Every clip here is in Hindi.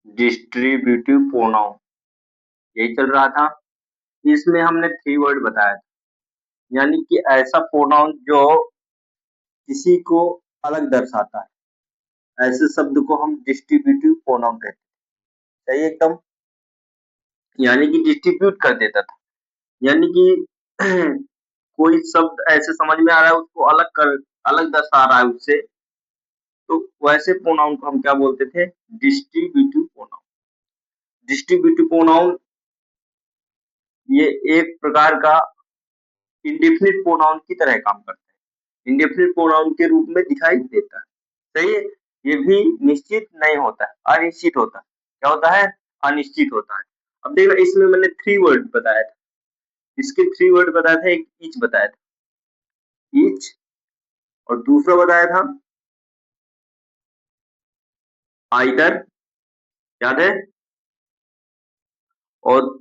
डिस्ट्रीब्यूटिव प्रोनाउन यही चल रहा था। इसमें हमने 3 वर्ड बताया था, यानी कि ऐसा प्रोनाउन जो किसी को अलग दर्शाता है, ऐसे शब्द को हम डिस्ट्रीब्यूटिव प्रोनाउन कहते हैं। सही एकदम, यानी कि डिस्ट्रीब्यूट कर देता था, यानी कि कोई शब्द ऐसे समझ में आ रहा है, उसको अलग दर्शा रहा है उससे, तो वैसे प्रोनाउन को हम क्या बोलते थे? Distributive pronoun. डिस्ट्रीब्यूटिव प्रोनाउन ये एक प्रकार का इंडेफिनिट प्रोनाउन की तरह काम करता है, इंडेफिनिट प्रोनाउन के रूप में दिखाई देता है। सही है, ये भी निश्चित नहीं होता है, अनिश्चित होता है। क्या होता है? अनिश्चित होता है। अब देखना, इसमें मैंने 3 वर्ड बताया था, इसके 3 वर्ड बताया था, एक ईच बताया था, ईच, और दूसरा बताया था आइदर, याद है, और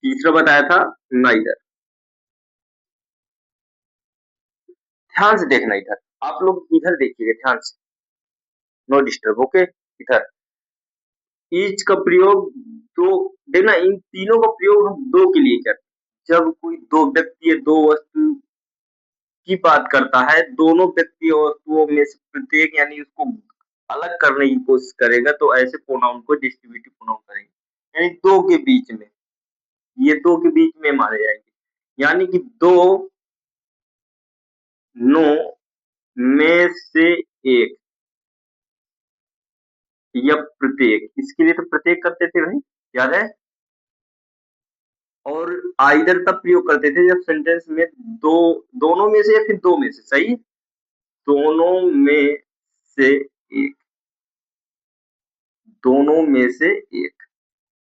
तीसरा बताया था नाइदर। ध्यान से देखना, इधर आप लोग इधर देखिएगा ध्यान से, नो डिस्टर्ब, ओके। इधर ईच का प्रयोग दो, देखना इन तीनों का प्रयोग हम दो के लिए करते हैं। जब कोई दो व्यक्ति या दो वस्तु की बात करता है, दोनों व्यक्ति और वस्तुओं में से प्रत्येक यानी उसको अलग करने की कोशिश करेगा, तो ऐसे प्रोनाउन को डिस्ट्रीब्यूटिव प्रोनाउन करेंगे, यानी दो के बीच में, ये दो के बीच में माने जाएंगे, यानी कि दो नो में से एक या प्रत्येक, इसके लिए तो प्रत्येक करते थे भाई, याद है। और आइदर तब प्रयोग करते थे जब सेंटेंस में दो, दोनों में से या फिर दो में से, सही, दोनों में से एक, दोनों में से एक,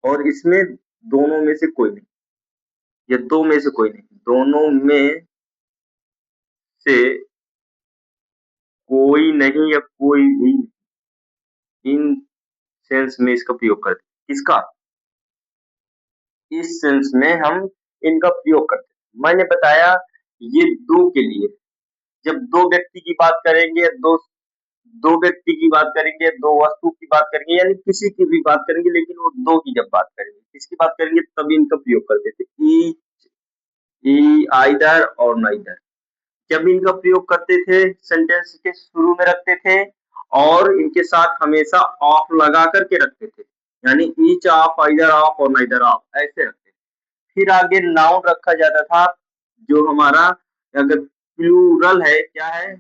और इसमें दोनों में से कोई नहीं या दो में से कोई नहीं, दोनों में से कोई नहीं या कोई भी, इन सेंस में इसका प्रयोग करते, किसका? इस सेंस में हम इनका प्रयोग करते हैं। मैंने बताया ये दो के लिए, जब दो व्यक्ति की बात करेंगे, दो दो व्यक्ति की बात करेंगे, दो वस्तु की बात करेंगे, यानी किसी की भी बात करेंगे, लेकिन वो दो की जब बात करेंगे, किसकी बात करेंगे, तब इनका प्रयोग करते थे, ईच, ई, आइदर और नाइदर। जब इनका प्रयोग करते थे, सेंटेंस के शुरू में रखते थे और इनके साथ हमेशा ऑफ लगा करके रखते थे, यानी ईच ऑफ, आइदर ऑफ और नाइदर ऑफ, ऐसे रखते थे। फिर आगे नाउन रखा जाता था, जो हमारा अगर प्लूरल है, क्या है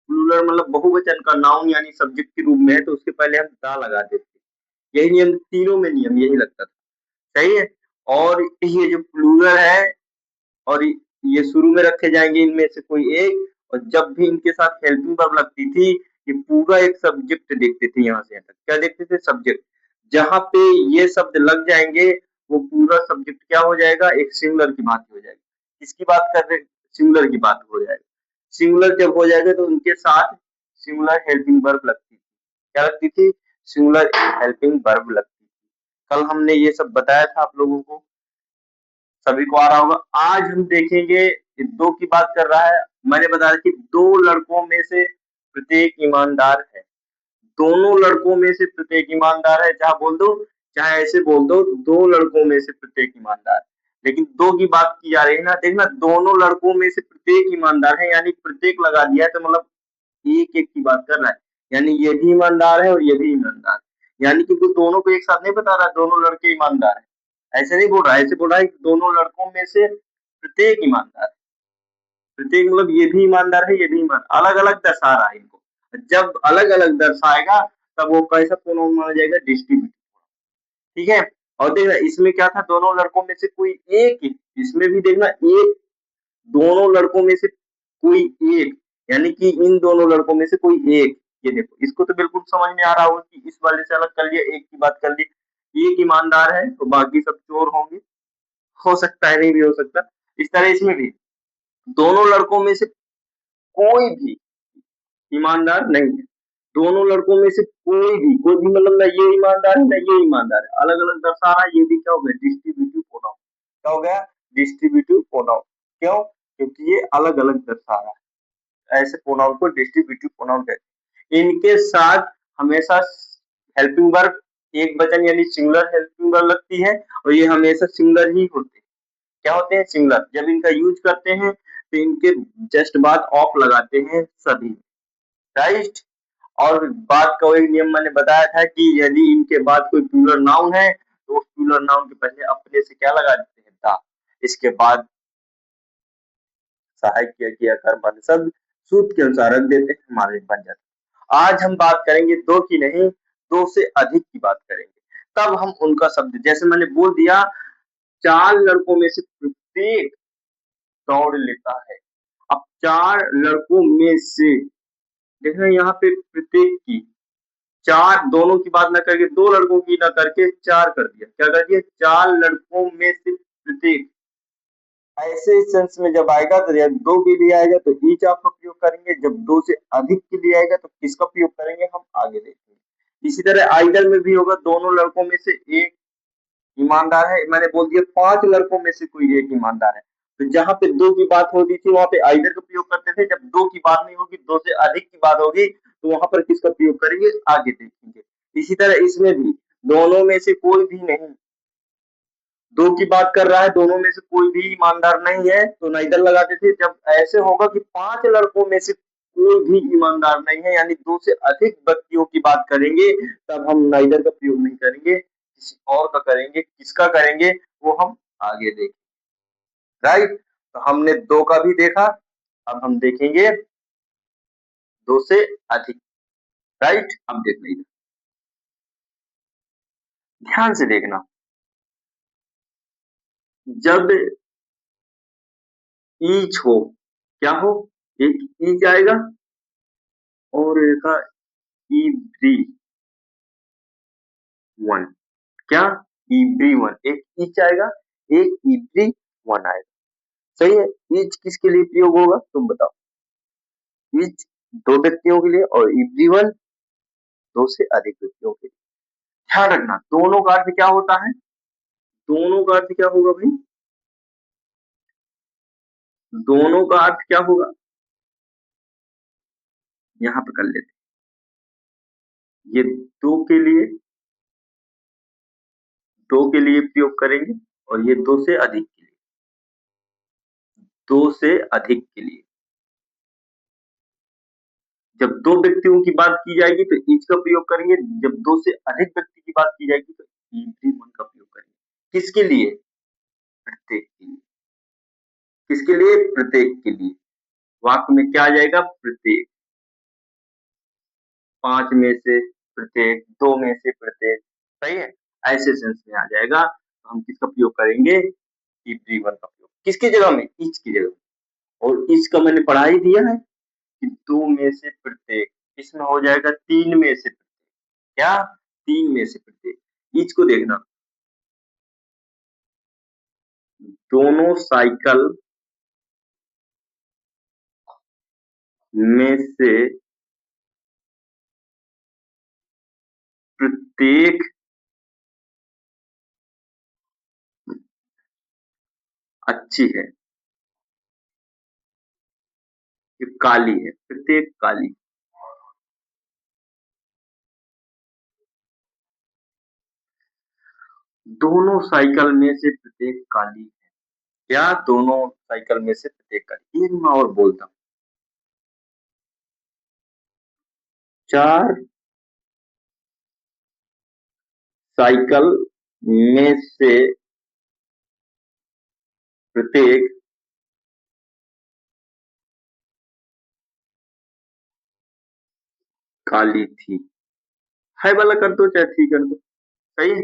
प्लूरल, मतलब बहुवचन का नाउन यानी सब्जेक्ट के रूप में है, तो उसके पहले हम दा लगा देते थे। यही नियम, तीनों में नियम यही लगता था, सही है। और ये जो प्लूरल है, और ये शुरू में रखे जाएंगे इनमें से कोई एक, और जब भी इनके साथ हेल्पिंग वर्ब लगती थी, ये पूरा एक सब्जेक्ट देखते थे, यहाँ से यहाँ तक क्या देखते थे, सब्जेक्ट। जहां पे ये शब्द लग जाएंगे, वो पूरा सब्जेक्ट क्या हो जाएगा, एक सिंगुलर की बात हो जाएगी। किसकी बात कर रहे, सिंगुलर की बात हो जाएगी। सिंगुलर जब हो जाएगा, तो उनके साथ सिंगुलर हेल्पिंग वर्ब लगती थी, क्या लगती थी, सिंगुलर हेल्पिंग वर्ब लगती थी। कल हमने ये सब बताया था आप लोगों को, सभी को आ रहा होगा। आज हम देखेंगे कि दो की बात कर रहा है, मैंने बताया कि दो लड़कों में से प्रत्येक ईमानदार है, दोनों लड़कों में से प्रत्येक ईमानदार है, चाहे बोल दो चाहे ऐसे बोल दो, दो लड़कों में से प्रत्येक ईमानदार है। लेकिन दो की बात की जा रही है ना, देखना दोनों लड़कों में से प्रत्येक ईमानदार है, यानी प्रत्येक लगा दिया है, तो मतलब एक एक की बात कर रहा है, यानी ये भी ईमानदार है और ये भी ईमानदार है, यानी कि तो दोनों को एक साथ नहीं बता रहा दोनों लड़के ईमानदार है, ऐसे नहीं बोल रहा है, ऐसे बोल रहा है कि दोनों लड़कों में से प्रत्येक ईमानदार है। प्रत्येक मतलब ये भी ईमानदार है, ये भी ईमानदार, अलग अलग दर्शा रहा है इनको। जब अलग अलग दर्शाएगा, तब वो कैसा प्रोनाउन माना जाएगा, डिस्ट्रीब्यूटिव। ठीक है, और देखना इसमें क्या था, दोनों लड़कों में से कोई एक, इसमें भी देखना एक, दोनों लड़कों में से कोई एक, यानी कि इन दोनों लड़कों में से कोई एक। ये देखो, इसको तो बिल्कुल समझ में आ रहा होगा कि इस वाले से अलग कर लिया, एक की बात कर ली, एक ईमानदार है तो बाकी सब चोर होंगे, हो सकता है नहीं भी हो सकता। इस तरह इसमें भी दोनों लड़कों में से कोई भी ईमानदार नहीं है, दोनों लड़कों में से कोई भी मतलब ना ये ईमानदार है ना ये ईमानदार है, अलग अलग दर्शा रहा है, ये भी क्या हो गया, डिस्ट्रीब्यूटिव प्रोनाउन। क्या हो गया, डिस्ट्रीब्यूटिव प्रोनाउन। क्यों, क्योंकि ये अलग अलग दर्शा रहा है, ऐसे प्रोनाउन को डिस्ट्रीब्यूटिव प्रोनाउन कहते हैं। इनके साथ हमेशा हेल्पिंग वर्ब एक वचन यानी सिंगुलर हेल्पिंग वर्ब लगती है और ये हमेशा सिंगुलर ही होते हैं। क्या होते हैं? सिंगुलर। जब इनका यूज करते हैं तो इनके जस्ट बाद ऑफ लगाते हैं सभी, राइट। और बात का वही नियम मैंने बताया था कि यदि इनके बाद कोई प्लूरल नाउन है तो उस प्लूरल नाउन के पहले अपने से क्या लगा देते हैं? दा। इसके बाद सहायक क्रिया कर्म वाले शब्द सूत्र के अनुसार रख देते हैं, हमारे बन जाते हैं। आज हम बात करेंगे दो की नहीं, दो से अधिक की बात करेंगे। तब हम उनका शब्द, जैसे मैंने बोल दिया, 4 लड़कों में से प्रत्येक दौड़ लेता है। अब 4 लड़कों में से, देखना यहाँ पे प्रत्येक की, 4 दोनों की बात ना करके 2 लड़कों की ना करके 4 कर दिया। क्या कर दिया? 4 लड़कों में से प्रत्येक। ऐसे सेंस में जब आएगा तो जब 2 के लिए आएगा तो ईच ऑफ का प्रयोग करेंगे, जब 2 से अधिक के लिए आएगा तो किसका प्रयोग करेंगे, हम आगे देखेंगे। इसी तरह आइडल में भी होगा, दोनों लड़कों में से एक ईमानदार है। मैंने बोल दिया 5 लड़कों में से कोई एक ईमानदार है, तो जहां पे 2 की बात होती थी वहां पे आइडल का प्रयोग करते थे। जब 2 की बात नहीं होगी, 2 से अधिक की बात होगी, तो वहां पर किसका प्रयोग करेंगे, आगे देखेंगे। इसी तरह इसमें भी दोनों में से कोई भी नहीं, 2 की बात कर रहा है, दोनों में से कोई भी ईमानदार नहीं है तो नाइदर लगाते थे। जब ऐसे होगा कि 5 लड़कों में से कोई भी ईमानदार नहीं है, यानी 2 से अधिक व्यक्तियों की बात करेंगे, तब हम नाइदर का प्रयोग नहीं करेंगे, किसी और का करेंगे। किसका करेंगे वो हम आगे देखेंगे, राइट। तो हमने 2 का भी देखा, अब हम देखेंगे 2 से अधिक, राइट। अब देख लीजिए, ध्यान से देखना। जब ईच हो, क्या हो, एक ईच आएगा और एक एवरी वन। क्या? एवरी वन, एक ईच आएगा, एक एवरी वन आएगा। सही है। ईच किसके लिए प्रयोग होगा, तुम बताओ। ईच 2 व्यक्तियों के लिए और एवरी वन 2 से अधिक व्यक्तियों के लिए। ध्यान रखना, दोनों का अर्थ क्या होता है, दोनों का अर्थ क्या होगा भाई, दोनों का अर्थ क्या होगा, यहां पे कर लेते। ये 2 के लिए, 2 के लिए प्रयोग करेंगे और ये 2 से अधिक के लिए, 2 से अधिक के लिए। जब 2 व्यक्तियों की बात की जाएगी तो ईच का प्रयोग करेंगे, जब 2 से अधिक व्यक्ति की बात की जाएगी तो एवरी वन का प्रयोग करेंगे। किसके लिए? प्रत्येक के लिए। किसके लिए? प्रत्येक के लिए। वाक्य में क्या आ जाएगा? प्रत्येक। 5 में से प्रत्येक, 2 में से प्रत्येक, सही है। ऐसे सेंस में आ जाएगा तो हम किसका प्रयोग करेंगे? एवरी वन का प्रयोग। किसकी जगह में? ईच की जगह। और ईच का मैंने पढ़ा ही दिया है कि 2 में से प्रत्येक, इसमें हो जाएगा 3 में से प्रत्येक। क्या? 3 में से प्रत्येक। ईच को देखना, दोनों साइकिल में से प्रत्येक अच्छी है, ये काली है, प्रत्येक काली। दोनों साइकिल में से प्रत्येक काली है। क्या? दोनों साइकिल में से प्रत्येक काली। एक मैं और बोलता हूं, 4 साइकिल में से प्रत्येक काली थी। है वाला कर दो चाहे थी कर दो, सही है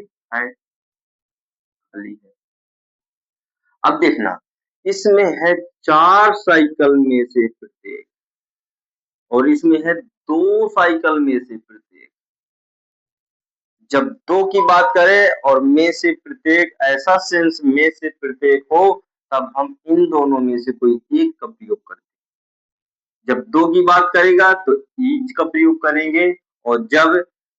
काली है। अब देखना, इसमें है 4 साइकिल में से प्रत्येक और इसमें है 2 साइकिल में से प्रत्येक। जब 2 की बात करें और में से प्रत्येक, ऐसा सेंस में से प्रत्येक हो, तब हम इन दोनों में से कोई एक का प्रयोग करते हैं। जब 2 की बात करेगा तो ईच का प्रयोग करेंगे और जब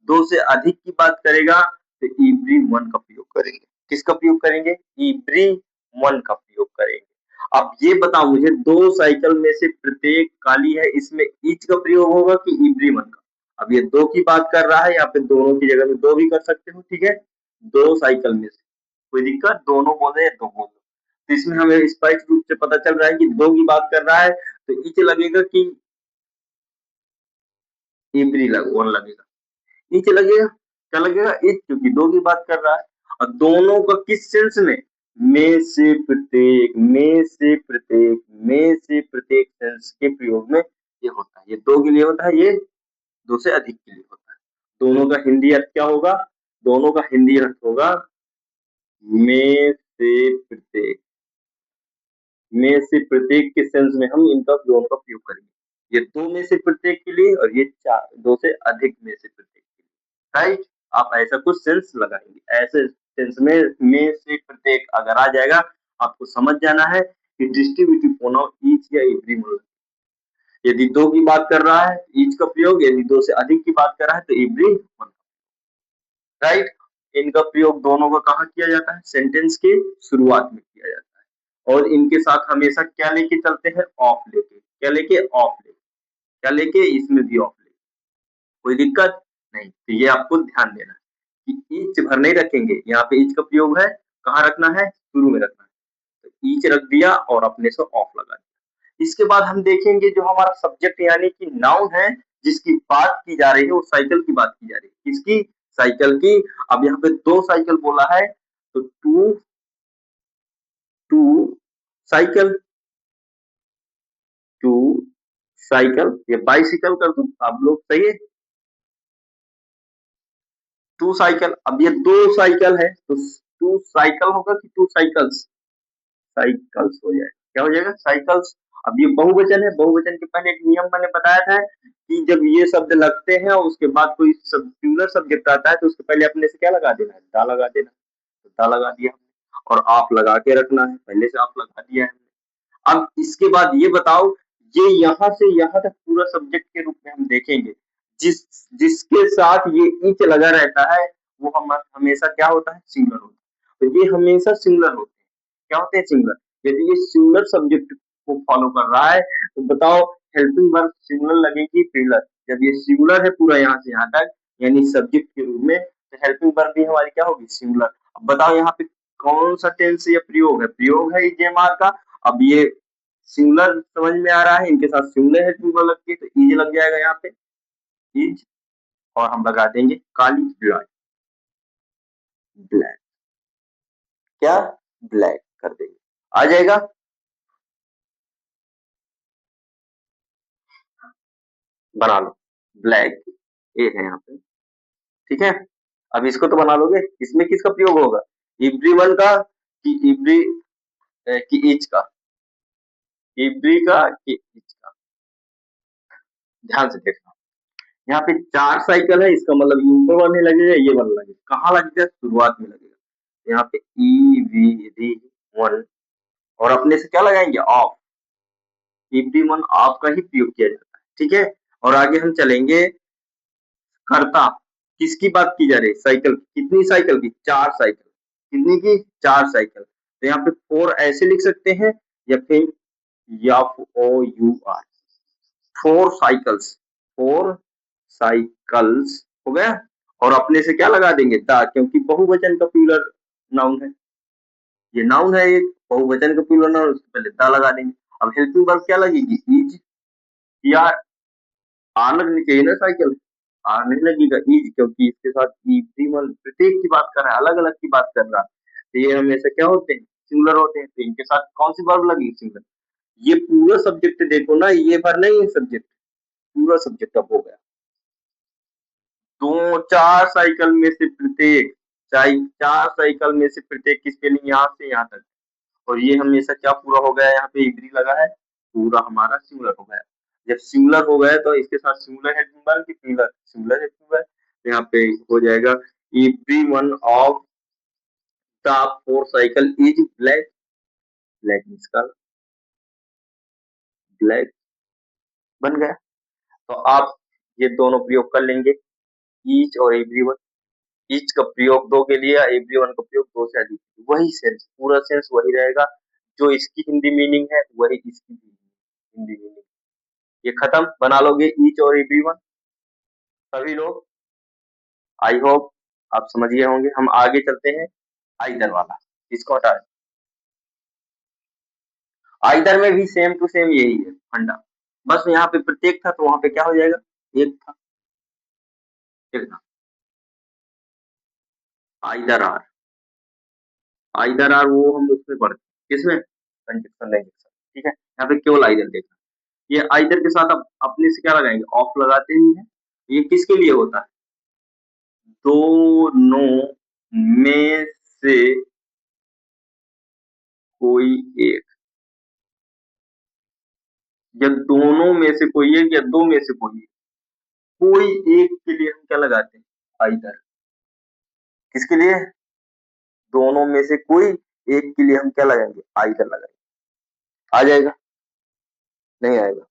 2 से अधिक की बात करेगा तो एवरी वन का प्रयोग करेंगे। किसका प्रयोग करेंगे? एवरी वन का प्रयोग करेंगे। अब ये बताओ मुझे, 2 साइकिल में से प्रत्येक काली है, इसमें ईच का प्रयोग होगा कि एवरी वन का? अब ये दो की बात कर रहा है, यहाँ पे दोनों की जगह में दो भी कर सकते हो, ठीक है। दो साइकिल में से कोई दिक्कत, दोनों बोले या दो बोले, तो इसमें हमें स्पष्ट रूप से पता चल रहा है कि दो की बात कर रहा है तो ईच लगेगा कि इब्री वन लगेगा। ईच लगेगा, क्या लगेगा, ईच, क्योंकि दो की बात कर रहा है। और दोनों का किस सेंस में से प्रत्येक, में से प्रत्येक, में से प्रत्येक सेंस के प्रयोग में ये होता है। ये दो के लिए होता है, ये दो से अधिक के लिए होता है। दोनों का हिंदी अर्थ क्या होगा, दोनों का हिंदी अर्थ होगा में से प्रत्येक, में से प्रत्येक के सेंस में हम इनका दोनों का प्रयोग करेंगे। ये दो में से प्रत्येक के लिए और ये चार, दो से अधिक में से प्रत्येक के लिए, राइट। आप ऐसा कुछ सेंस लगाएंगे, ऐसे सेंस में से प्रत्येक अगर आ जाएगा, आपको समझ जाना है कि डिस्ट्रीब्यूटिव प्रोनाउन ईच या एवरी में। यदि दो की बात कर रहा है ईच का प्रयोग, यदि दो से अधिक की बात कर रहा है तो एवरी, राइट। इनका प्रयोग दोनों का कहाँ किया जाता है, सेंटेंस के शुरुआत में किया जाता है। और इनके साथ हमेशा क्या लेके चलते हैं, ऑफ लेके, क्या लेके, ऑफ लेके, क्या लेके, इसमें भी ऑफ लेके, कोई दिक्कत नहीं। तो ये आपको ध्यान देना है कि ईच भर नहीं रखेंगे, यहाँ पे ईच का प्रयोग है, कहाँ रखना है, शुरू में रखना है। तो ईच रख दिया और अपने से ऑफ लगा दिया। इसके बाद हम देखेंगे जो हमारा सब्जेक्ट यानी कि नाउन है, जिसकी बात की जा रही है, वो साइकिल की बात की जा रही है, किसकी, साइकिल की। अब यहाँ पे दो साइकिल बोला है तो two, two cycle, two cycle, ये बाइसिकल कर दो आप लोग, सही है। टू साइकिल, अब ये दो साइकिल है तो टू साइकिल होगा कि टू साइकिल्स, साइकिल्स हो जाएगा, क्या हो जाएगा, साइकिल्स। अब ये बहुवचन है, बहुवचन के पहले एक नियम मैंने बताया था कि जब ये शब्द लगते हैं और उसके बाद कोई सिंगुलर सब्जेक्ट आता है तो उसके पहले अपने से क्या लगा देना है, दा लगा देना, तो दा लगा दिया और आप लगा के रखना है, पहले से आप लगा दिया है। अब इसके बाद ये बताओ, ये यहाँ से यहाँ तक पूरा सब्जेक्ट के रूप में हम देखेंगे, जिस जिसके साथ ये ईच लगा रहता है वो हम हमेशा क्या होता है, सिंगुलर होता है। तो ये हमेशा सिंगुलर होते हैं, क्या होते हैं, सिंगुलर। यदि ये सिंगुलर सब्जेक्ट को फॉलो कर रहा है तो बताओ हेल्पिंग वर्ब सिंगुलर लगेगी प्लूरल। जब ये सिंगुलर है पूरा यहाँ से यहाँ तक यानी सब्जेक्ट के रूप में, तो हेल्पिंग वर्ब भी हमारी क्या होगी, सिंगुलर। अब बताओ यहाँ पे कौन सा टेंस या प्रयोग है, प्रयोग है इजेमार का। अब ये सिंगुलर समझ में आ रहा है, इनके साथ सिंगुलर हेल्पिंग वर्ब लगती है तो इज लग जाएगा यहाँ पे, इज। और हम लगा देंगे काली, ब्लैक, ब्लैक, क्या, ब्लैक कर देंगे, आ जाएगा। बना लो, ब्लैक, ये है यहाँ पे, ठीक है। अब इसको तो बना लोगे, इसमें किसका प्रयोग होगा, एवरीवन का कि एवरी, कि ईच का, एवरी का कि ईच का। ध्यान से देखना, यहाँ पे चार साइकिल है, इसका मतलब ये ऊपर वाले लगेगा, ये वाला लगेगा, कहाँ लगेगा, शुरुआत में लगेगा। यहाँ पे ई वी डी वन, और अपने से क्या लगाएंगे, ऑफ, एवरी वन ऑफ का ही प्रयोग किया जाता है, ठीक है। और आगे हम चलेंगे, कर्ता, किसकी बात की जा रही है, साइकिल, कितनी साइकिल की, चार साइकिल, कितनी की, चार साइकिल। तो यहाँ पे फोर ऐसे लिख सकते हैं या फिर या O U R, four cycles, four cycles हो गया। और अपने से क्या लगा देंगे, दा, क्योंकि बहुवचन का प्लूरल नाउन है, ये नाउन है एक, बहुवचन का प्लूरल नाउन, उससे पहले दा लगा देंगे। अब हेल्पिंग वर्ब क्या लगेगी, इज, या आर लगनी चाहिए ना, साइकिल, आर नहीं लगेगा, इज, क्योंकि इसके साथ एवरीवन प्रत्येक की बात कर रहा है, अलग अलग की बात कर रहा है, तो ये हमेशा क्या होते हैं, सिंगुलर होते हैं। तो इनके साथ कौन सी वर्ब लगी, सिंगुलर। ये पूरा सब्जेक्ट देखो ना, ये भर नहीं है सब्जेक्ट, पूरा सब्जेक्ट अब हो गया। दो, चार साइकिल में से प्रत्येक, चार साइकिल में से प्रत्येक की स्पेलिंग यहाँ से यहाँ तक, और ये हमेशा क्या पूरा हो गया, यहाँ पे एग्री लगा है, पूरा हमारा सिंगुलर हो गया। जब सिंगुलर हो गया तो इसके साथ सिंगुलर हेल्पिंग वर्ब की सिंगुलर, सिंगुलर हेल्पिंग वर्ब, तो यहाँ पे हो जाएगा every one of the four cycle is black, black इसका, ब्लैक बन गया। तो आप ये दोनों प्रयोग कर लेंगे, ईच और एवरी वन। ईच का प्रयोग दो के लिए, एवरी वन का प्रयोग दो से अधिक, वही सेंस, पूरा सेंस वही रहेगा, जो इसकी हिंदी मीनिंग है वही इसकी हिंदी मीनिंग। ये खत्म, बना लोगे ईच और एवरी वन। सभी लोग आई होप आप समझ गए होंगे। हम आगे चलते हैं आइदर वाला, इसको हटा दें। आइदर में भी सेम टू सेम यही है फंडा, बस यहाँ पे प्रत्येक था तो वहां पे क्या हो जाएगा, एक था। देखना, आइदर आर, आइदर आर वो हम उसमें पढ़ते हैं किसमें, कंजक्शन इंजेक्शन। ठीक है, यहाँ पे केवल आइदर देखना। ये आइदर के साथ अब अपने से क्या लगाएंगे, ऑफ लगाते ही है। ये किसके लिए होता है, दोनों में से कोई एक, या दोनों में से कोई एक, या दो में से कोई एक, कोई एक के लिए हम क्या लगाते हैं, आइदर। किसके लिए, दोनों में से कोई एक के लिए हम क्या लगाएंगे, आइदर लगाएंगे। आ जाएगा, नहीं आएगा।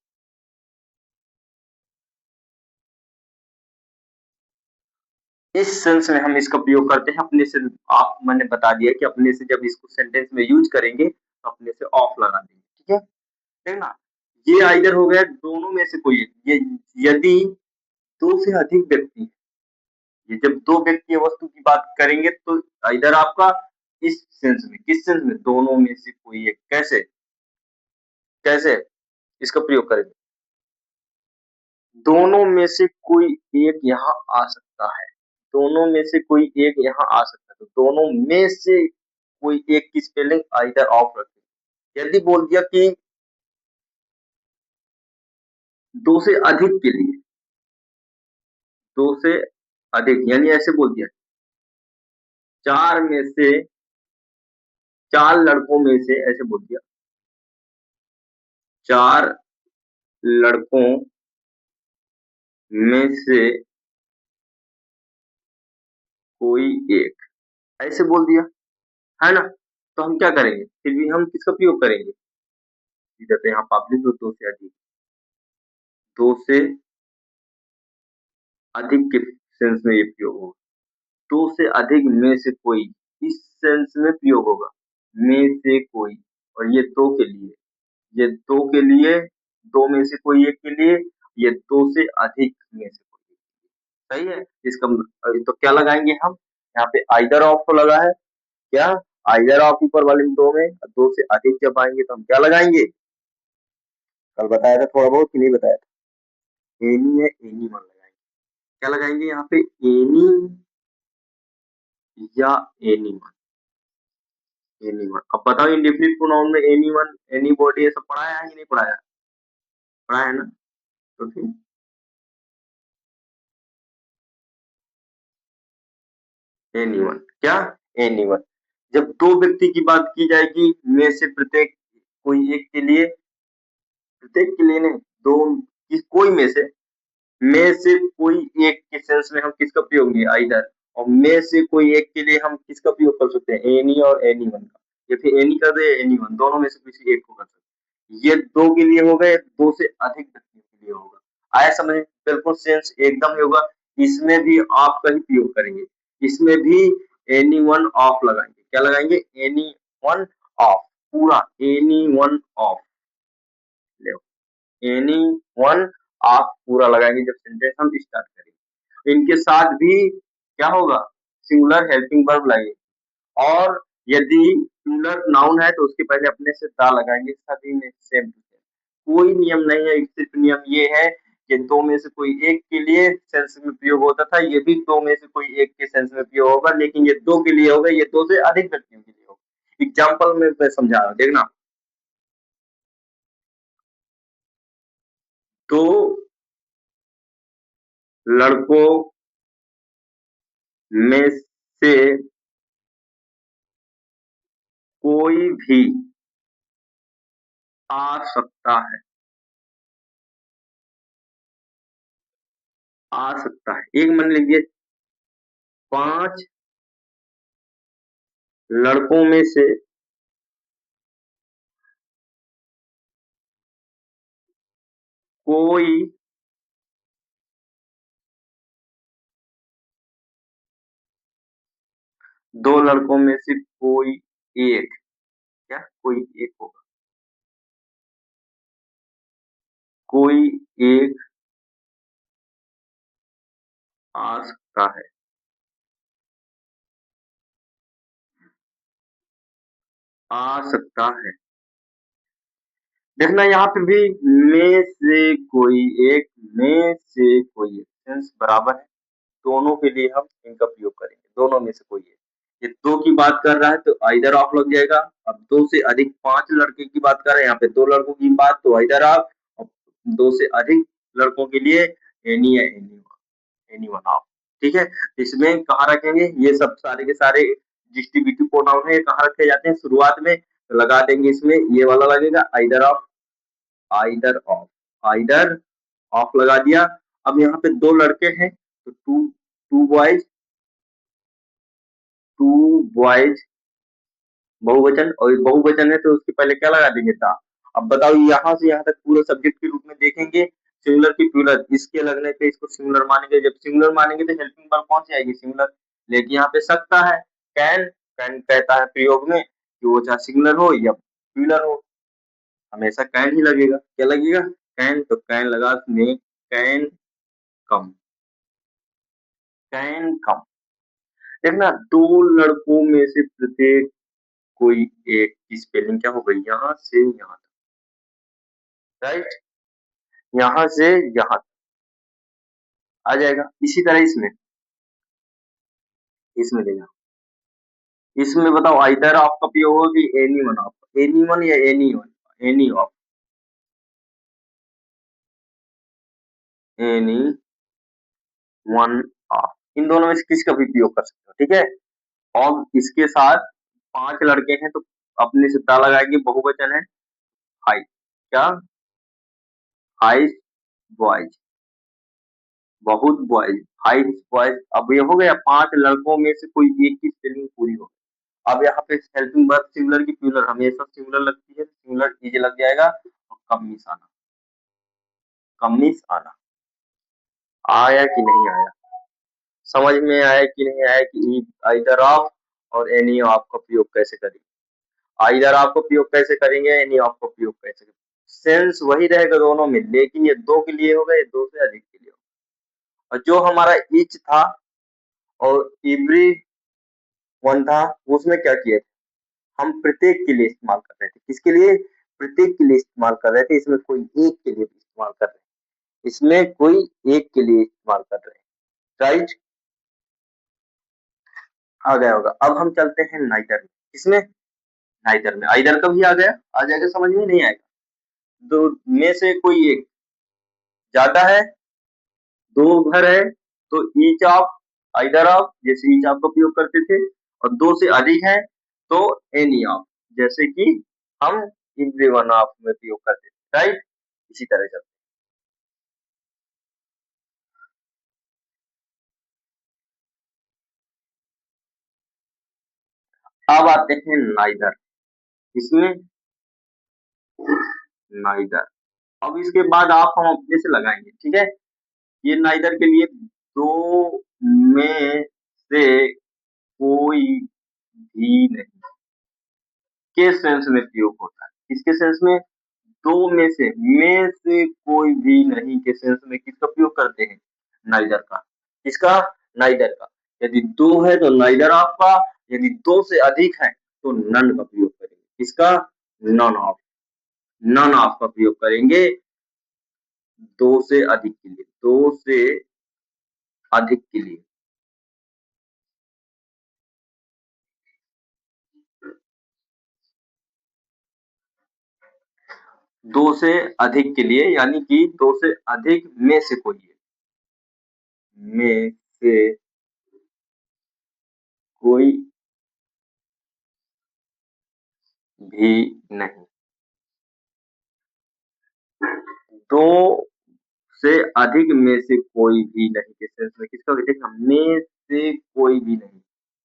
इस सेंस में हम इसका प्रयोग करते हैं अपने से। आप, मैंने बता दिया कि अपने से जब इसको सेंटेंस में यूज करेंगे तो अपने से ऑफ लगा देंगे। ठीक है, देखना, ये आइदर हो गया दोनों में से कोई एक। ये यदि दो से अधिक व्यक्ति, ये जब दो व्यक्ति वस्तु की बात करेंगे तो इधर आपका इस सेंस में, किस सेंस में, दोनों में से कोई एक। कैसे, कैसे इसका प्रयोग करेंगे, दोनों में से कोई एक यहाँ आ सकता है, दोनों में से कोई एक यहाँ आ सकता है, तो दोनों में से कोई एक की स्पेलिंग आइदर ऑफ रखें। यदि बोल दिया कि दो से अधिक के लिए, दो से अधिक, यानी ऐसे बोल दिया, चार में से, चार लड़कों में से, ऐसे बोल दिया, चार लड़कों में से कोई एक, ऐसे बोल दिया, है ना। तो हम क्या करेंगे, फिर भी हम किसका प्रयोग करेंगे, इधर पे यहाँ पब्लिक दो से अधिक, दो से अधिक के सेंस में ये प्रयोग होगा। दो से अधिक में से कोई, इस सेंस में प्रयोग होगा, में से कोई। और ये दो के लिए, ये दो के लिए, दो में से कोई एक के लिए, ये दो से अधिक में से कोई एक। सही है, इसका तो क्या लगाएंगे हम, यहाँ पे आइदर ऑफ को लगा है, क्या, आइदर ऑफ ऊपर वाले दो में, दो से अधिक जब आएंगे तो हम क्या लगाएंगे, कल बताया था थोड़ा बहुत कि नहीं बताया था, एनी है, एनी वन लगाएंगे। क्या लगाएंगे यहाँ पे, एनी या एनी वन, एनी वन। अब बताओ इंडेफिनिट प्रोनाउन में एनी वन, एनी बॉडी, ये सब पढ़ाया है कि नहीं पढ़ाया, पढ़ाया है ना। तो फिर एनी वन, क्या, एनी वन। जब दो व्यक्ति की बात की जाएगी में से प्रत्येक कोई एक के लिए, प्रत्येक के लिए नहीं, दो, कोई में से कोई एक के सेंस में हम किसका प्रयोग होंगे, आइदर। और में से कोई एक के लिए हम किसका प्रयोग कर सकते हैं, एनी और एनी वन का, या फिर एनी कर दे, एनी वन, दोनों में से किसी एक को कर सकते हैं। ये दो के लिए हो गए, दो से अधिक व्यक्तियों के लिए होगा। आया समझ, बिल्कुल सेंस एकदम ही होगा। इसमें भी आपका ही प्रयोग करेंगे, इसमें भी एनी वन ऑफ लगाएंगे। क्या लगाएंगे, एनी वन ऑफ, पूरा any one of, any one आप पूरा लगाएंगे जब सेंटेंस हम स्टार्ट करेंगे। इनके साथ भी क्या होगा, सिंगुलर हेल्पिंग वर्ब लगेगी। और यदि सिंगुलर नाउन है तो उसके पहले अपने से दा लगाएंगे, सभी में सेम टू सेम। कोई नियम नहीं है, सिर्फ नियम ये है कि दो में से कोई एक के लिए सेंस में प्रयोग होता था, ये भी दो में से कोई एक के सेंस में प्रयोग होगा, लेकिन ये दो के लिए होगा, ये दो से अधिक व्यक्तियों के लिए होगा। एग्जाम्पल में मैं समझा रहा हूँ, देखना, दो लड़कों में से कोई भी आ सकता है, आ सकता है, एक मन लिख दिए, पांच लड़कों में से कोई दो लड़कों में से कोई एक, क्या, कोई एक होगा, कोई एक आ सकता है, आ सकता है। देखना यहाँ पे भी में से कोई एक, में से कोई एक सेंस बराबर है, दोनों के लिए हम इनका प्रयोग करेंगे, दोनों में से कोई एक। ये दो की बात कर रहा है तो आइदर ऑफ लग जाएगा। अब दो से अधिक पांच लड़के की बात कर रहे हैं, यहाँ पे दो लड़कों की बात तो आइदर ऑफ, और दो से अधिक लड़कों के लिए एनी या एनी वन ऑफ। ठीक है, इसमें कहाँ रखेंगे, ये सब सारे के सारे डिस्ट्रीब्यूटिव प्रोनाउन है, कहाँ रखे जाते हैं शुरुआत में, तो लगा देंगे इसमें, ये वाला लगेगा either of, either of, either of लगा दिया। अब यहाँ पे दो लड़के हैं तो two, two boys, two boys बहुवचन, और बहुवचन है तो उसके पहले क्या लगा देंगे था। अब बताओ यहाँ से यहाँ तक पूरे सब्जेक्ट के रूप में देखेंगे, सिंगुलर की प्लूरल, इसके लगने पे इसको सिंगुलर मानेंगे, जब सिंगुलर मानेंगे तो हेल्पिंग वर्ब कौन सी आएगी, सिंगुलर। लेकिन यहाँ पे सकता है, कैन, कैन कहता है प्रयोग में कि वो चाहे सिंगुलर हो या प्लूरल हो, हमेशा कैन ही लगेगा। क्या लगेगा, कैन, तो कैन लगा में, कैन कम, कैन कम। देखना दो लड़कों में से प्रत्येक कोई एक की स्पेलिंग क्या हो गई, यहाँ से यहाँ, राइट, यहाँ से यहाँ आ जाएगा। इसी तरह इसमें, इसमें देखना, इसमें बताओ आइदर ऑफ का प्रयोग होगा कि any one of, any one या any one, any of, any one of, इन दोनों में से किसका भी प्रयोग कर सकते हो। ठीक है, और इसके साथ पांच लड़के हैं तो अपने से दा लगाएंगे, बहुवचन है, हाई, क्या, हाई बॉयज, बहुत बॉयज, हाई बॉयज। अब ये हो गया पांच लड़कों में से कोई एक की स्पेलिंग पूरी हो। अब यहाँ पे हेल्पिंग वर्ब सिंगुलर की प्लूरल हमेशा सिंगुलर लगती है, सिंगुलर इज लग जाएगा, और कमीज आना, कमीज आना। आया कि नहीं आया, समझ में आया कि नहीं आया कि आइदर ऑफ और एनी ऑफ का प्रयोग कैसे करेंगे, आइदर ऑफ का प्रयोग कैसे करेंगे, एनी ऑफ का प्रयोग कैसे करेंगे। सेंस वही रहेगा दोनों में, लेकिन ये दो के लिए हो गए, दो से अधिक के लिए हो। और जो हमारा ईच था और एवरी वन था, उसमें क्या किया, हम प्रत्येक के लिए इस्तेमाल कर रहे थे, किसके लिए, प्रत्येक के लिए इस्तेमाल कर रहे थे, इसमें कोई एक के लिए भी इस्तेमाल कर रहे हैं, इसमें कोई एक के लिए इस्तेमाल कर रहे हैं, राइट, आ गया होगा। अब हम चलते हैं नाइदर में, किसमें, नाइदर में, आइदर का भी आ गया, आ जाएगा, समझ में नहीं आएगा, दो में से कोई एक ज्यादा है, दो घर है तो ईच ऑफ, आइदर ऑफ, जैसे ईच ऑफ का प्रयोग करते थे, और दो से अधिक है तो एनी ऑफ, जैसे कि हम एवरी वन ऑफ में प्रयोग करते थे, राइट, इसी तरह चलते। अब आते हैं नाइदर, इसमें नाइदर, अब इसके बाद आप हम अपने से लगाएंगे, ठीक है। ये नाइदर के लिए दो में से कोई भी नहीं के सेंस में प्रयोग होता है, किसके सेंस में, दो में से कोई भी नहीं के सेंस में किसका प्रयोग करते हैं, नाइदर का, किसका, नाइदर का। यदि दो है तो नाइदर ऑफ का, यदि दो से अधिक है तो नन का प्रयोग करेंगे, किसका, नन ऑफ, नन ऑफ का प्रयोग करेंगे, दो से अधिक के लिए, दो से अधिक के लिए, दो से अधिक के लिए, यानी कि दो से अधिक में से कोई है, में से कोई भी नहीं, दो से अधिक में से कोई भी नहीं के सेंस में किसका, देखना, में से कोई भी नहीं,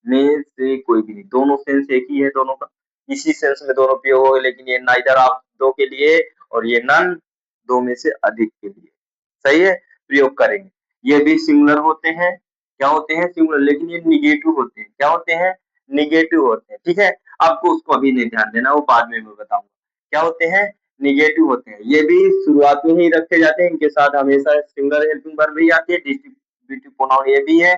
में से कोई भी नहीं, दोनों सेंस एक ही है दोनों का, इसी सेंस में दोनों प्रयोग हो, लेकिन ये नाइदर ऑफ दो के लिए और ये नन दो में से अधिक के लिए, सही है, प्रयोग करेंगे। ये भी सिंगुलर होते हैं, क्या होते हैं, सिंगुलर, लेकिन ये निगेटिव होते हैं, क्या होते हैं, निगेटिव होते हैं, ठीक है। आपको उसको अभी नहीं ध्यान देना, वो बाद में मैं बताऊंगा क्या होते हैं, निगेटिव होते हैं। ये भी शुरुआत में ही रखे जाते हैं, इनके साथ हमेशा सिंगुलर हेल्पिंग वर्ब भी आती है, डिस्ट्रीब्यूटिव प्रोनाउन ये भी है।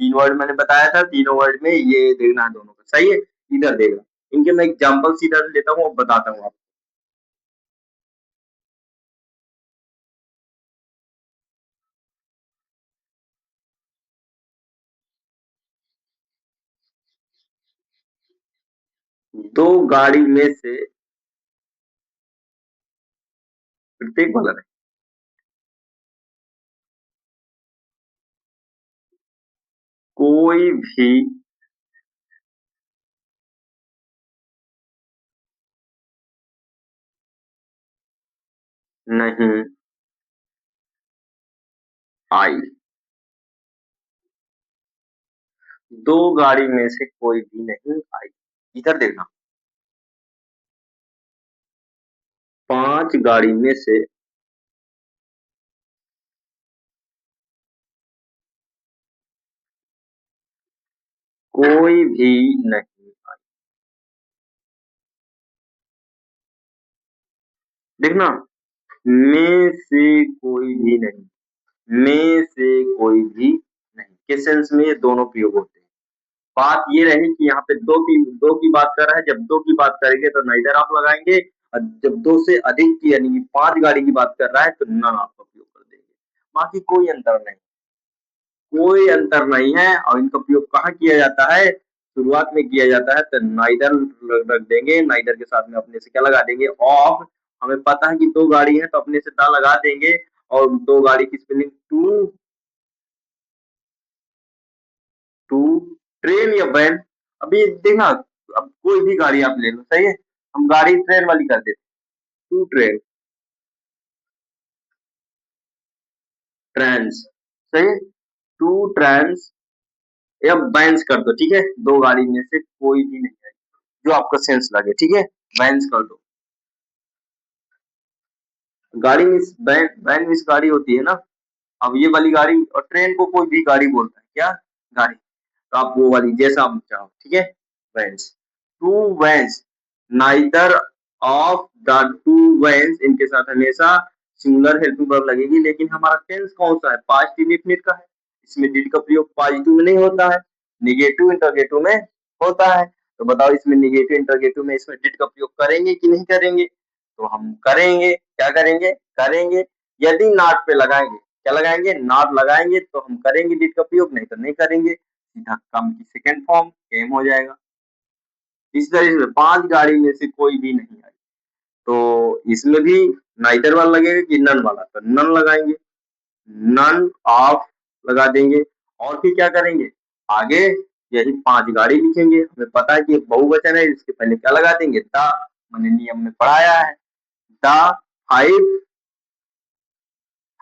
3 वर्ड मैंने बताया था, तीनों वर्ड में ये देखना है दोनों का, सही है? इधर देखना। इनके मैं एग्जांपल्स इधर लेता हूँ और बताता हूँ आपको। 2 गाड़ी में से प्रत्येक वाला नहीं। कोई भी नहीं आई। 2 गाड़ी में से कोई भी नहीं आई। इधर देखना। 5 गाड़ी में से कोई भी नहीं आई। देखना, में से कोई भी नहीं, में से कोई भी नहीं किस सेंस में ये दोनों प्रयोग होते हैं। बात ये रही कि यहाँ पे दो की बात कर रहा है, जब दो की बात करेंगे तो नाइदर ऑफ लगाएंगे, और जब दो से अधिक की यानी कि 5 गाड़ी की बात कर रहा है तो नन ऑफ का प्रयोग कर देंगे। बाकी कोई अंतर नहीं, कोई अंतर नहीं है। और इनका प्रयोग कहाँ किया जाता है? शुरुआत में किया जाता है तो नाइदर रख देंगे, नाइदर के साथ में अपने से क्या लगा देंगे? ऑफ। हमें पता है कि 2 गाड़ी है तो अपने से दा लगा देंगे, और 2 गाड़ी की स्पेलिंग टू, टू ट्रेन या वैन। अभी देखना, अब कोई भी गाड़ी आप ले लो, सही है? हम गाड़ी ट्रेन वाली कर देते, टू ट्रेन, ट्रेन्स, सही है? टू ट्रेन्स या वैन्स कर दो, ठीक है? 2 गाड़ी में से कोई भी नहीं है, जो आपका सेंस लगे, ठीक है? वैन्स कर दो। गाड़ी मीन्स वैन, वैन मीन्स गाड़ी होती है ना। अब ये वाली गाड़ी, और ट्रेन को कोई भी गाड़ी बोलता है, क्या? गाड़ी। तो आप वो वाली जैसा आप चाहो, ठीक है? Vans, two vans, neither of the two vans, इनके साथ हमेशा सिंगुलर हेल्पिंग वर्ब लगेगी। लेकिन हमारा टेंस कौन सा है? पास्ट इंडेफिनिट का है। इसमें डिड का प्रयोग पॉजिटिव में नहीं होता है, निगेटिव इंटरोगेटिव में होता है। तो बताओ, इसमें निगेटिव इंटरोगेटिव में इसमें डिड का प्रयोग करेंगे कि नहीं करेंगे? तो हम करेंगे। क्या करेंगे? करेंगे। यदि नॉट पे लगाएंगे, क्या लगाएंगे? नॉट लगाएंगे तो हम करेंगे डिड का प्रयोग, नहीं तो नहीं करेंगे। सीधा कम की सेकंड फॉर्म केम हो जाएगा। इस तरह से 5 गाड़ी में से कोई भी नहीं आई। तो इसमें भी नाइदर वाला लगेगा कि नन वाला? तो नन लगाएंगे, नन ऑफ लगा देंगे। और फिर क्या करेंगे? आगे यही 5 गाड़ी लिखेंगे। हमें पता है कि बहुवचन है, इसके पहले क्या लगा देंगे? द। मैंने नियम में पढ़ाया है, द फाइव,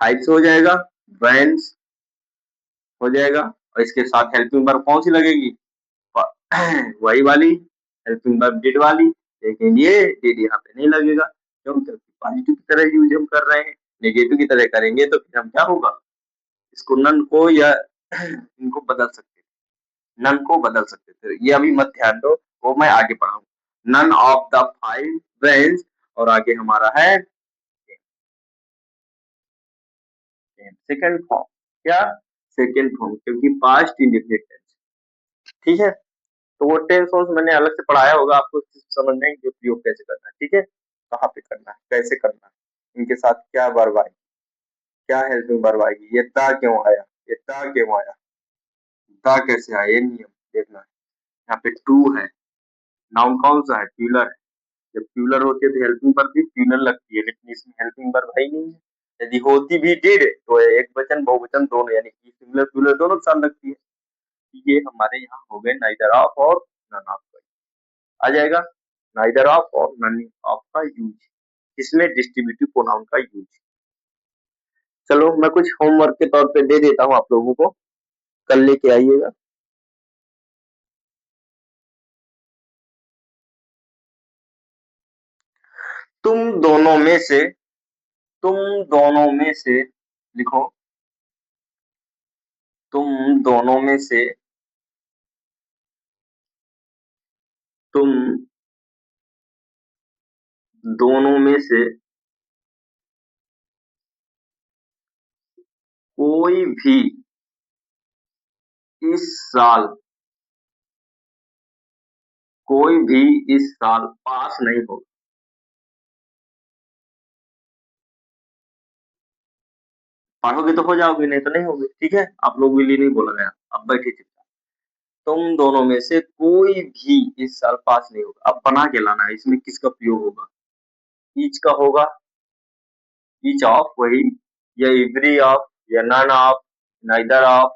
फाइव्स हो जाएगा, वैन्स हो जाएगा। और इसके साथ हेल्पिंग वर्ब कौन सी लगेगी? वही वाली हेल्पिंग वर्ब डिड वाली। लेकिन ये डिड यहाँ पे नहीं लगेगा, क्योंकि पॉजिटिव की तरह यूज हम कर रहे हैं। नेगेटिव की तरह करेंगे तो फिर हम क्या होगा? इसको नन को या इनको बदल सकते हैं, नन को बदल सकते थे। ये अभी मत ध्यान दो, वो मैं आगे पढ़ाऊंगा। नन ऑफ द 5 वेन्स, और आगे हमारा है सेकंड फॉर्म। क्या? सेकंड फॉर्म, क्योंकि पास्ट इंडेफिनिट टेंस, ठीक है? तो वो टेंस फॉर्म्स मैंने अलग से पढ़ाया होगा, आपको समझ में आएगी प्रयोग कैसे करना है, ठीक है? कहाँ पे करना है, कैसे करना है, इनके साथ क्या वर्ब आएगी, क्या हेल्पिंग वर्ब आएगी, ये ता क्यों आया, ये ता क्यों आया, ता कैसे आया, ये नियम देखना है। यहाँ पे टू है, नाउन कौन सा है? प्यूलर है। जब प्यूलर होती है तो हेल्पिंग वर्ब भी प्यूलर लगती है, लेकिन इसमें हेल्पिंग वर्ब है ही नहीं है। यदि होती भी डिड तो एक वचन बहुवचन दोनों, यानी कि सिंगुलर प्यूलर दोनों के साथ लगती है। ये हमारे यहाँ हो गए नाइदर ऑफ और नन ऑफ का आ जाएगा। नाइदर ऑफ और नन ऑफ का यूज, इसमें डिस्ट्रीब्यूटिव प्रोनाउन का यूज। चलो मैं कुछ होमवर्क के तौर पे दे देता हूँ आप लोगों को, कल लेके आइएगा। तुम दोनों में से, तुम दोनों में से लिखो, तुम दोनों में से, तुम दोनों में से कोई भी इस साल कोई भी इस साल पास नहीं होगा। पढ़ोगे तो हो जाओगे, नहीं तो नहीं होगे। ठीक है, आप लोगों के लिए नहीं बोला गया। अब बैठे चुपचाप। तुम दोनों में से कोई भी इस साल पास नहीं होगा। अब बना के लाना है, इसमें किसका प्रयोग होगा। ईच का होगा, ईच ऑफ वही, या एवरी ऑफ, या नन ऑफ, नाइदर ऑफ,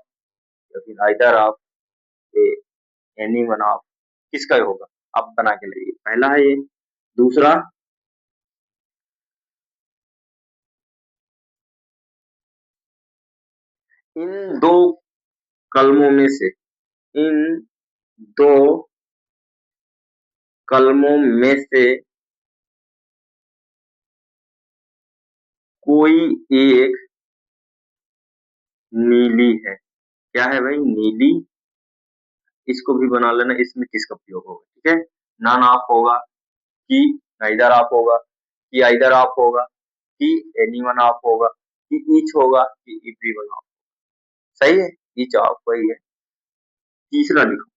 या फिर either of, any one of. किसका होगा। अब बना के लाइए। पहला है ये। दूसरा, इन दो कलमों में से, इन दो कलमों में से कोई एक नीली है। क्या है भाई, नीली। इसको भी बना लेना, इसमें किसका प्रयोग होगा। ठीक है, नॉन ऑफ होगा, कि नाइदर ऑफ होगा, कि आइदर ऑफ होगा, कि एनीवन ऑफ होगा, कि ईच होगा, कि एवरीवन ऑफ। सही है, ईच ऑफ वही है। तीसरा लिखो।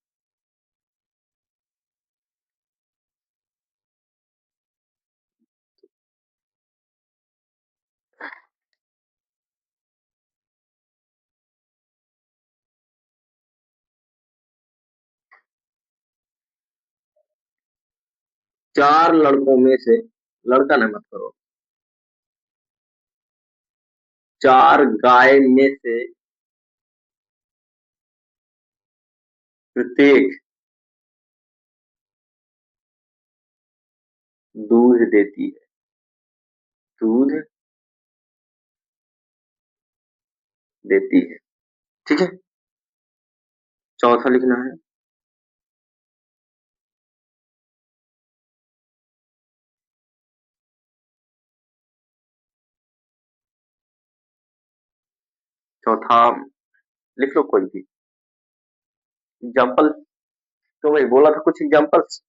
चार लड़कों में से, लड़का ना मत करो, चार गाय में से प्रत्येक दूध देती है। दूध देती है। ठीक है, चौथा लिखना है। चौथा लिख लो कोई भी एग्जाम्पल। तो भाई बोला था कुछ एग्जाम्पल्स।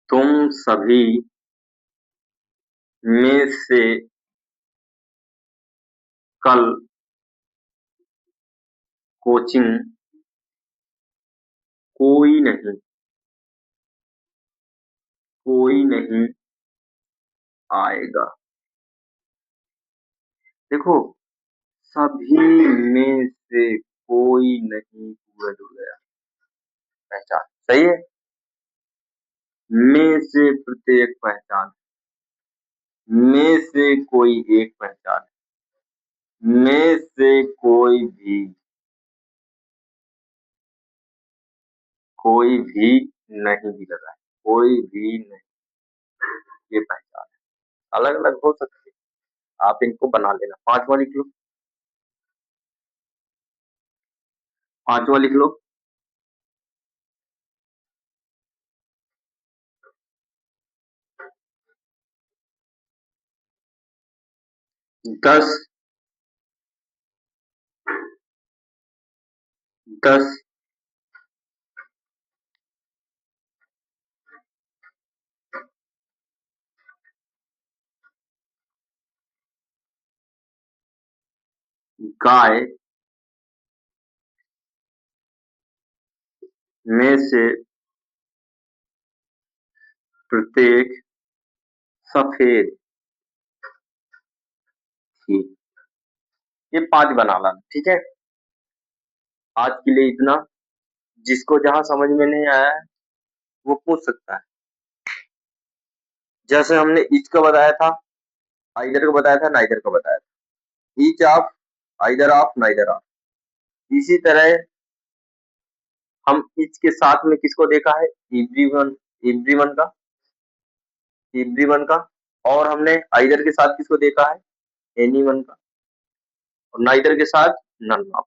तुम सभी में से कल कोचिंग कोई नहीं, कोई नहीं आएगा। देखो, सभी में से कोई नहीं पूरा जुड़ गया। पहचान सही है। में से प्रत्येक पहचान, में से कोई एक पहचान, में से कोई भी, कोई भी नहीं भी लगा है, कोई भी नहीं। ये पहचान है, अलग अलग हो सकती है। आप इनको बना लेना। पांचवा लिख लो। पांचवा लिख लो। 10, 10 गाय में से प्रत्येक सफेद थी। ये 5 बना लाना। ठीक है, आज के लिए इतना। जिसको जहां समझ में नहीं आया है वो पूछ सकता है। जैसे हमने ईच का बताया था, आइदर का बताया था, नाइदर का बताया था। Each of, either of, neither of. इसी तरह हम ईच के साथ में किसको देखा है, एवरीवन, एवरीवन का, एवरीवन का। और हमने आइदर के साथ किसको देखा है, एनीवन का। और नाइदर के साथ none of.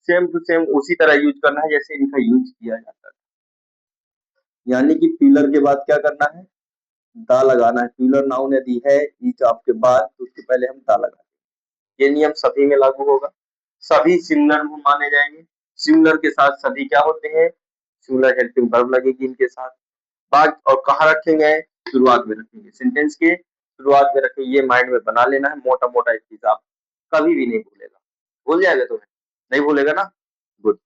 Same to same उसी तरह यूज करना है जैसे इनका यूज किया जाता है। यानी कि पिलर के बाद क्या करना है, दा लगाना है। प्लूरल नाउन यदि है ईच आपके बाद तो उसके पहले हम दा लगाते हैं। ये नियम सभी में लागू होगा। सभी सिंगुलर में माने जाएंगे। सिंगुलर के साथ सभी क्या होते हैं? सिंगुलर हेल्पिंग वर्ब लगेगी इनके साथ। बात और कहाँ रखेंगे? शुरुआत में रखेंगे। सेंटेंस के शुरुआत में रखेंगे। ये माइंड में बना लेना है, मोटा मोटा एक चीज आप कभी भी नहीं भूलेगा। भूल जाएगा तुम्हें? नहीं भूलेगा ना? गुड।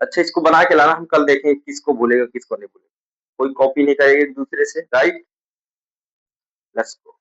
अच्छा, इसको बना के लाना, हम कल देखेंगे किसको भूलेगा किसको नहीं भूलेगा। कोई कॉपी नहीं करेगा एक दूसरे से, राइट? Let's go.